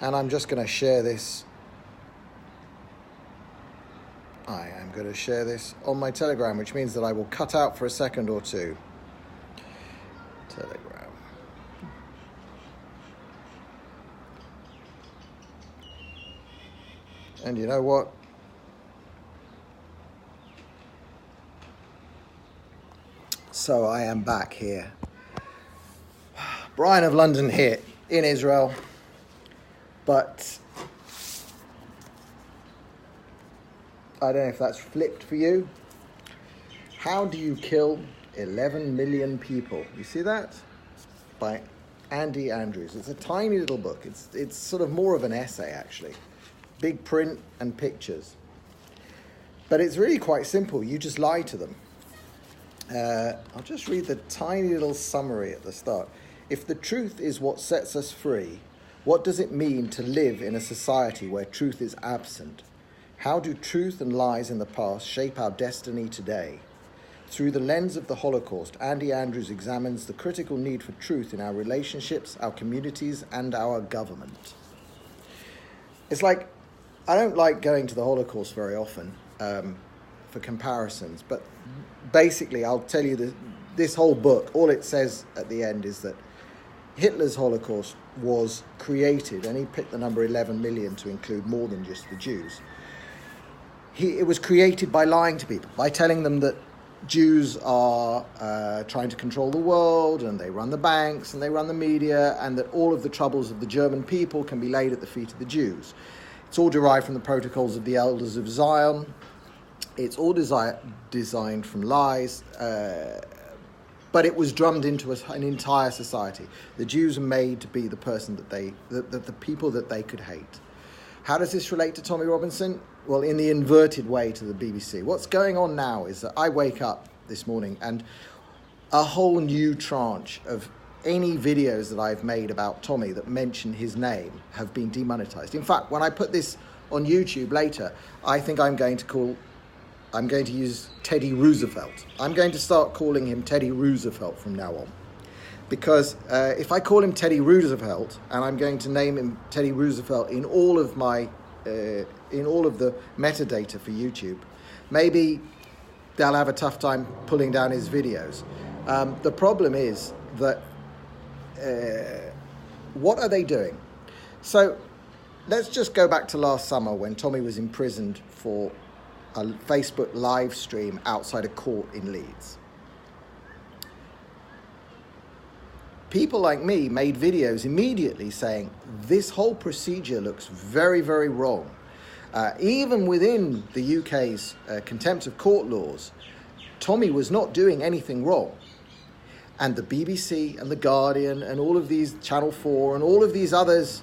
And I'm just going to share this. I am going to share this on my Telegram, which means that I will cut out for a second or two. Telegram. And you know what? So I am back here. Brian of London here in Israel. But I don't know if that's flipped for you. How do you kill 11 million people? You see that? By Andy Andrews. It's a tiny little book. It's sort of more of an essay, actually. Big print and pictures. But it's really quite simple. You just lie to them. I'll just read the tiny little summary at the start. If the truth is what sets us free, what does it mean to live in a society where truth is absent? How do truth and lies in the past shape our destiny today? Through the lens of the Holocaust, Andy Andrews examines the critical need for truth in our relationships, our communities, and our government. It's like, I don't like going to the Holocaust very often for comparisons, but basically I'll tell you this whole book, all it says at the end is that Hitler's Holocaust was created, and he picked the number 11 million to include more than just the Jews. It was created by lying to people, by telling them that Jews are trying to control the world, and they run the banks, and they run the media, and that all of the troubles of the German people can be laid at the feet of the Jews. It's all derived from the protocols of the elders of Zion. It's all designed from lies, but it was drummed into an entire society. The Jews are made to be the person the people that they could hate. How does this relate to Tommy Robinson? Well, in the inverted way to the BBC. What's going on now is that I wake up this morning and a whole new tranche of any videos that I've made about Tommy that mention his name have been demonetized. In fact, when I put this on YouTube later, I think I'm going to use Teddy Roosevelt. I'm going to start calling him Teddy Roosevelt from now on. Because if I call him Teddy Roosevelt, and I'm going to name him Teddy Roosevelt in all of the metadata for YouTube, maybe they'll have a tough time pulling down his videos. The problem is that what are they doing? So let's just go back to last summer when Tommy was imprisoned for a Facebook live stream outside a court in Leeds. People like me made videos immediately saying, this whole procedure looks very, very wrong. Even within the UK's contempt of court laws, Tommy was not doing anything wrong. And the BBC and the Guardian and all of these, Channel 4 and all of these others,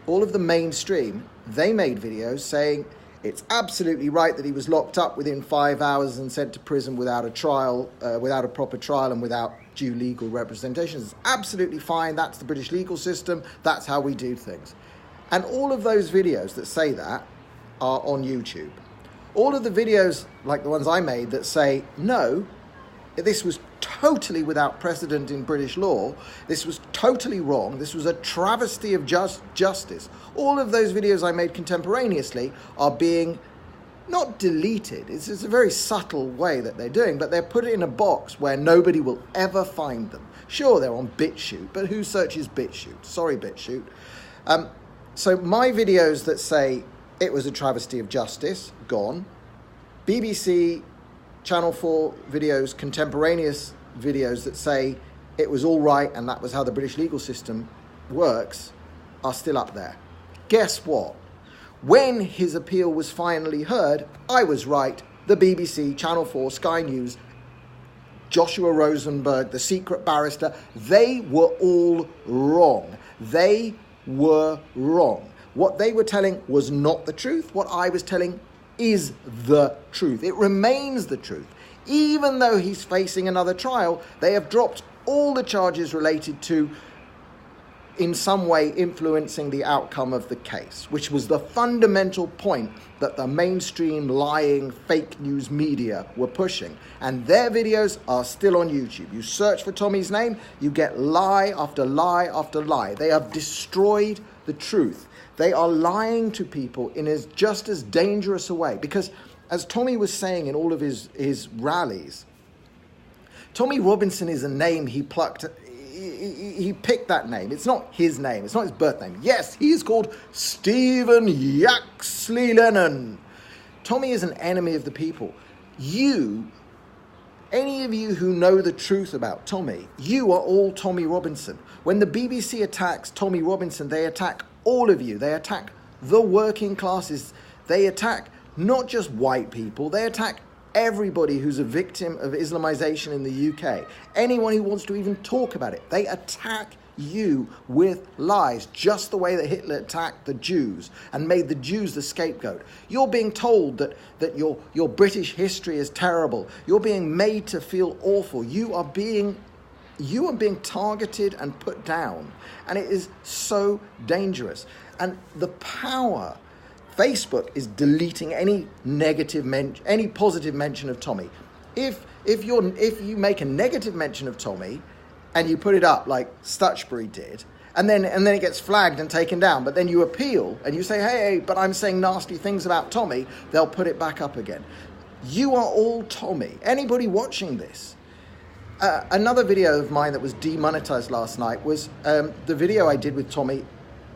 all of the mainstream, they made videos saying it's absolutely right that he was locked up within 5 hours and sent to prison without a trial, without a proper trial and without due legal representation. It's absolutely fine. That's the British legal system. That's how we do things. And all of those videos that say that are on YouTube. All of the videos, like the ones I made, that say, no, this was totally without precedent in British law. This was totally wrong. This was a travesty of justice. All of those videos I made contemporaneously are being not deleted. It's a very subtle way that they're doing, but they're put in a box where nobody will ever find them. Sure, they're on BitChute, but who searches BitChute? Sorry, BitChute. So my videos that say it was a travesty of justice, gone. BBC, Channel 4 videos, contemporaneous videos that say it was all right and that was how the British legal system works, are still up there. Guess what? When his appeal was finally heard, I was right. The BBC, Channel 4, Sky News, Joshua Rosenberg, the secret barrister, they were all wrong. They were wrong. What they were telling was not the truth. What I was telling is the truth. It remains the truth. Even though he's facing another trial, they have dropped all the charges related to in some way influencing the outcome of the case, which was the fundamental point that the mainstream lying fake news media were pushing. And their videos are still on YouTube. You search for Tommy's name, you get lie after lie after lie. They have destroyed the truth. they are lying to people in just as dangerous a way. Because as Tommy was saying in all of his rallies, Tommy Robinson is a name he plucked. He picked that name. It's not his name. It's not his birth name. Yes, he is called Stephen Yaxley Lennon. Tommy is an enemy of the people. Any of you who know the truth about Tommy, you are all Tommy Robinson. When the BBC attacks Tommy Robinson, they attack all of you. They attack the working classes. They attack not just white people. They attack everybody who's a victim of Islamization in the UK. Anyone who wants to even talk about it. They attack you with lies, just the way that Hitler attacked the Jews and made the Jews the scapegoat. You're being told that your British history is terrible. You're being made to feel awful. You are being targeted and put down. And it is so dangerous. And the power... Facebook is deleting any any positive mention of Tommy. If you make a negative mention of Tommy and you put it up like Stutchbury did, and then it gets flagged and taken down, but then you appeal and you say, hey, but I'm saying nasty things about Tommy, they'll put it back up again. You are all Tommy. Anybody watching this? Another video of mine that was demonetized last night was the video I did with Tommy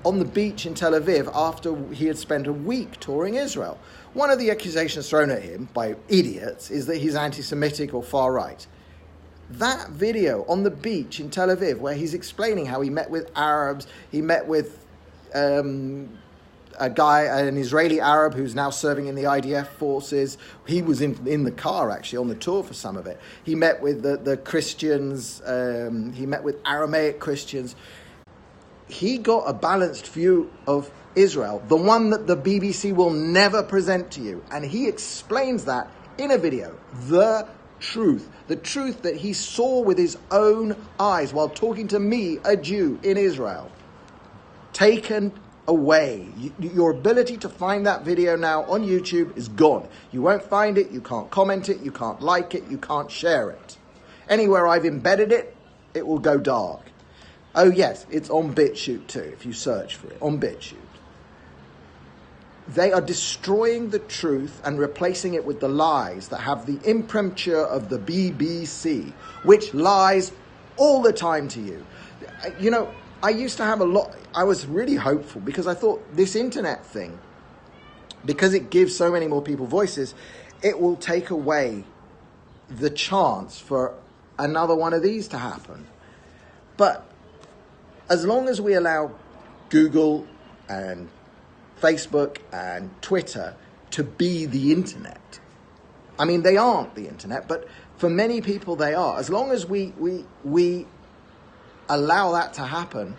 on the beach in Tel Aviv after he had spent a week touring Israel. One of the accusations thrown at him by idiots is that he's anti-Semitic or far-right. That video on the beach in Tel Aviv, where he's explaining how he met with Arabs, he met with an Israeli Arab who's now serving in the IDF forces. He was in the car, actually, on the tour for some of it. He met with the Christians, he met with Aramaic Christians. He got a balanced view of Israel, the one that the BBC will never present to you. And he explains that in a video, the truth that he saw with his own eyes while talking to me, a Jew in Israel, taken away. Your ability to find that video now on YouTube is gone. You won't find it, you can't comment it, you can't like it, you can't share it. Anywhere I've embedded it, it will go dark. Oh yes, it's on BitChute too, if you search for it, on BitChute. They are destroying the truth and replacing it with the lies that have the imprimatur of the BBC, which lies all the time to you. You know, I used to have I was really hopeful because I thought this internet thing, because it gives so many more people voices, it will take away the chance for another one of these to happen. But as long as we allow Google and Facebook and Twitter to be the internet, I mean, they aren't the internet, but for many people they are. As long as we allow that to happen,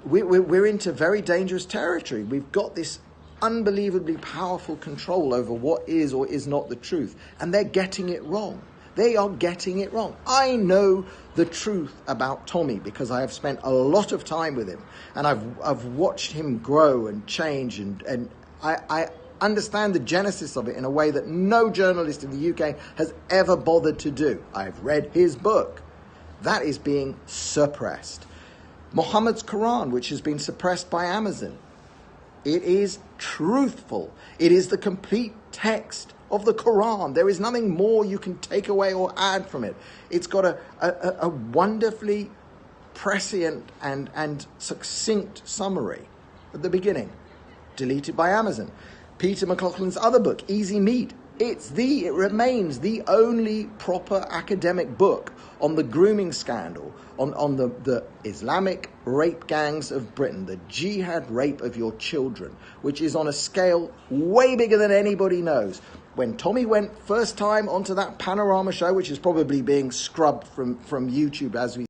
we're into very dangerous territory. We've got this unbelievably powerful control over what is or is not the truth, and they're getting it wrong. They are getting it wrong. I know the truth about Tommy because I have spent a lot of time with him, and I've watched him grow and change, and I understand the genesis of it in a way that no journalist in the UK has ever bothered to do. I've read his book. That is being suppressed. Muhammad's Quran, which has been suppressed by Amazon. It is truthful. It is the complete text of the Quran. There is nothing more you can take away or add from it. It's got a wonderfully prescient and succinct summary at the beginning, deleted by Amazon. Peter McLaughlin's other book, Easy Meat, it remains the only proper academic book on the grooming scandal, on the Islamic rape gangs of Britain, the jihad rape of your children, which is on a scale way bigger than anybody knows. When Tommy went first time onto that Panorama show, which is probably being scrubbed from YouTube as we...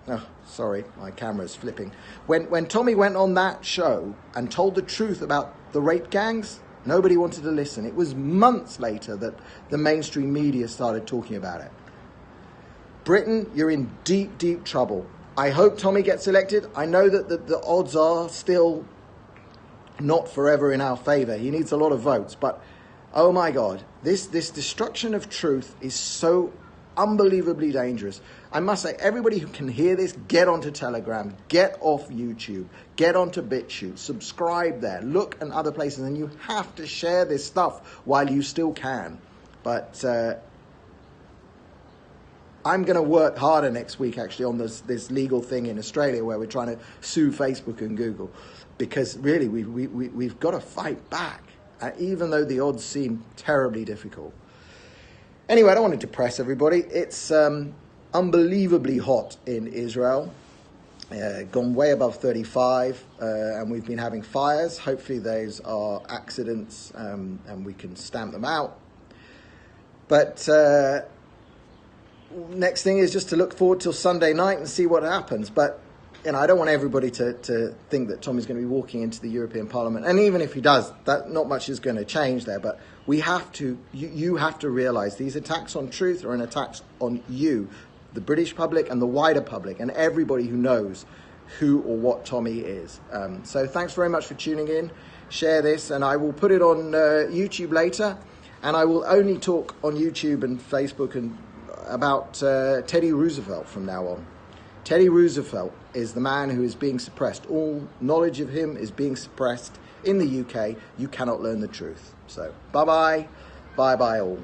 Oh, sorry, my camera's flipping. When Tommy went on that show and told the truth about the rape gangs, nobody wanted to listen. It was months later that the mainstream media started talking about it. Britain, you're in deep, deep trouble. I hope Tommy gets elected. I know that the odds are still not forever in our favour. He needs a lot of votes. But, oh my God, this destruction of truth is so unbelievably dangerous. I must say, everybody who can hear this, get onto Telegram, get off YouTube, get onto BitChute, subscribe there, look at other places, and you have to share this stuff while you still can. But I'm going to work harder next week, actually, on this legal thing in Australia where we're trying to sue Facebook and Google, because really we've got to fight back, even though the odds seem terribly difficult. Anyway, I don't want to depress everybody. It's unbelievably hot in Israel, gone way above 35, and we've been having fires. Hopefully those are accidents, and we can stamp them out. But next thing is just to look forward till Sunday night and see what happens. But I don't want everybody to think that Tommy's going to be walking into the European Parliament. And even if he does, that not much is going to change there. But we have to, you have to realize these attacks on truth are an attack on you, the British public and the wider public, and everybody who knows who or what Tommy is. So thanks very much for tuning in. Share this, and I will put it on YouTube later. And I will only talk on YouTube and Facebook and about Teddy Roosevelt from now on. Teddy Roosevelt is the man who is being suppressed. All knowledge of him is being suppressed in the UK. You cannot learn the truth. So bye-bye. Bye-bye all.